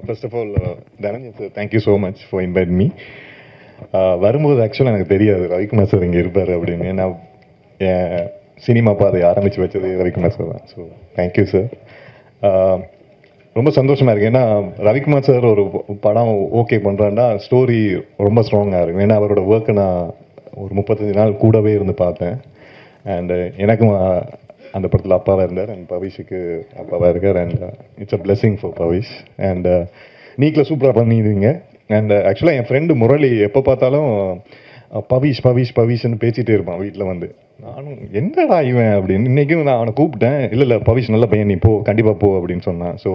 First of all, Dhananjay sir, thank you so much for inviting me. வரும்போது ஆக்சுவலாக எனக்கு தெரியாது ரவிக்குமார் சார் இங்கே இருப்பார் அப்படின்னு. நான் என் சினிமா பாதை ஆரம்பித்து வச்சது ரவிக்குமார் சார் தான். So thank you sir. ரொம்ப சந்தோஷமாக இருக்குது. ஏன்னா ரவிக்குமார் சார் ஒரு படம் ஓகே பண்ணுறான்னா ஸ்டோரி ரொம்ப ஸ்ட்ராங்காக இருக்கும். ஏன்னா அவரோட ஒர்க்கை நான் ஒரு 35 நாள் கூடவே இருந்து பார்த்தேன். அண்டு எனக்கும் அந்த படத்தில் அப்பாவாக இருந்தார். அண்ட் பவிஷுக்கு அப்பாவாக இருக்கார். And it's a blessing for Bhavish. And நீக்கில் சூப்பராக பண்ணிடுவீங்க. அண்ட் ஆக்சுவலாக என் ஃப்ரெண்டு முரளி எப்போ பார்த்தாலும் பவிஷ் பவிஷ் பவிஷ்ன்னு பேசிகிட்டே இருப்பான் வீட்டில் வந்து. நானும் என்னடா இவன் அப்படின்னு. இன்றைக்கும் நான் அவனை கூப்பிட்டேன். இல்லை பவிஷ் நல்ல பையன், நீ போ, கண்டிப்பாக போ அப்படின்னு சொன்னான். ஸோ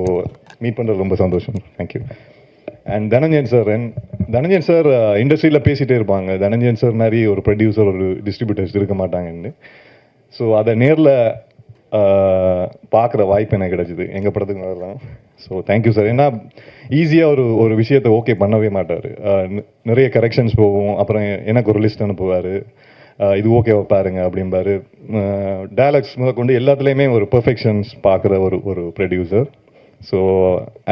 மீட் பண்ணுறது ரொம்ப சந்தோஷம். தேங்க்யூ. அண்ட் தனஞ்சயன் சார் இண்டஸ்ட்ரியில் பேசிகிட்டே இருப்பாங்க. தனஞ்சயன் சார் மாதிரி ஒரு ப்ரொடியூசர் ஒரு டிஸ்ட்ரிபியூட்டர்ஸ் இருக்க மாட்டாங்கன்னு. ஸோ அதை நேரில் பார்க்குற வாய்ப்பு எனக்கு கிடச்சிது எங்கள் படத்துக்கு வரலாம். So thank you sir. ஏன்னா ஈஸியாக ஒரு விஷயத்தை ஓகே பண்ணவே மாட்டார். நிறைய கரெக்ஷன்ஸ் போகும். அப்புறம் எனக்கு ஒரு லிஸ்ட் அனுப்புவார். இது ஓகேவா பாருங்க அப்படிம்பாரு. டயலாக்ஸ் முதற்கொண்டு எல்லாத்துலேயுமே ஒரு பெர்ஃபெக்ஷன்ஸ் பார்க்குற ஒரு ப்ரொடியூசர். ஸோ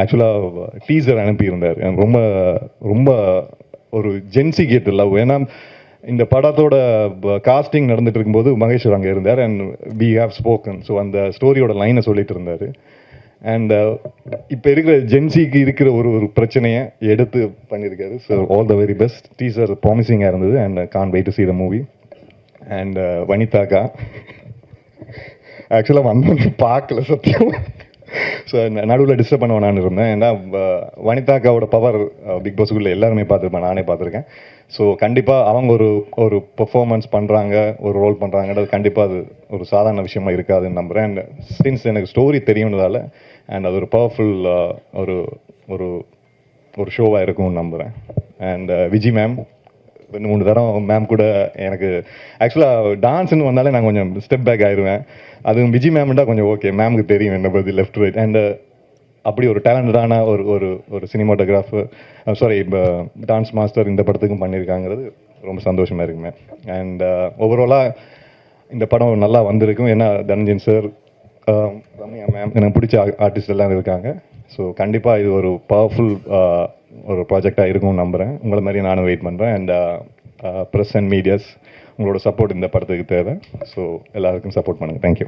ஆக்சுவலாக டீசர் அனுப்பியிருந்தார். எனக்கு ரொம்ப ரொம்ப ஒரு ஜென்சி கேட் லவ். ஏன்னா இந்த படத்தோட காஸ்டிங் நடந்துட்டு இருக்கும்போது மகேஸ்வர் அங்கே இருந்தார். And we have spoken. So அந்த ஸ்டோரியோட லைனை சொல்லிட்டு இருந்தார். அண்ட் இப்போ இருக்கிற ஜென்சிக்கு இருக்கிற ஒரு பிரச்சனையை எடுத்து பண்ணியிருக்காரு. So all the very best. Teaser ப்ராமிசிங்காக இருந்தது. And can't wait to see the movie. And வனிதாக்கா ஆக்சுவலாக வந்து பார்க்கல சத்தியம். ஸோ நடுவில் டிஸ்டர்ப் பண்ண வேணான்னு இருந்தேன். ஏன்னா வனிதாக்காவோட பவர் பிக் பாஸுக்குள்ளே எல்லாருமே பார்த்துருப்பேன், நானே பார்த்துருக்கேன். ஸோ கண்டிப்பாக அவங்க ஒரு பெர்ஃபார்மன்ஸ் பண்ணுறாங்க, ஒரு ரோல் பண்ணுறாங்கன்றது கண்டிப்பாக அது ஒரு சாதாரண விஷயமா இருக்காதுன்னு நம்புகிறேன். அண்ட் சின்ஸ் எனக்கு ஸ்டோரி தெரியும்னதால அண்ட் அது ஒரு பவர்ஃபுல் ஒரு ஒரு ஒரு ஷோவாக இருக்கும்னு நம்புகிறேன். அண்ட் விஜி மேம் 2-3 தரம் மேம் கூட எனக்கு ஆக்சுவலாக டான்ஸ்ன்னு வந்தாலே நான் கொஞ்சம் ஸ்டெப் பேக் ஆயிடுவேன். அதுவும் விஜி மேம்ண்டா கொஞ்சம் ஓகே, மேமுக்கு தெரியும் என்னை பற்றி லெஃப்ட் ரைட். அண்டு அப்படி ஒரு டேலண்டடான ஒரு சினிமாட்டோகிராஃபர், சாரி இப்போ டான்ஸ் மாஸ்டர் இந்த படத்துக்கும் பண்ணியிருக்காங்கிறது ரொம்ப சந்தோஷமாக இருக்குமே. அண்ட் ஓவராலாக இந்த படம் நல்லா வந்திருக்கும். ஏன்னா தனஞ்சயன் சார், ரம்யா மேம், எனக்கு பிடிச்ச ஆர்டிஸ்ட் எல்லாம் இருக்காங்க. ஸோ கண்டிப்பாக இது ஒரு பவர்ஃபுல் ஒரு ப்ராஜெக்டாக இருக்கும்னு நம்புகிறேன். உங்களை மாதிரி நானும் வெயிட் பண்ணுறேன். அண்ட் ப்ரெஸ் அண்ட் மீடியாஸ் உங்களோட சப்போர்ட் இந்த படத்துக்கு தேவை. ஸோ எல்லாருக்கும் சப்போர்ட் பண்ணுங்கள். தேங்க்யூ.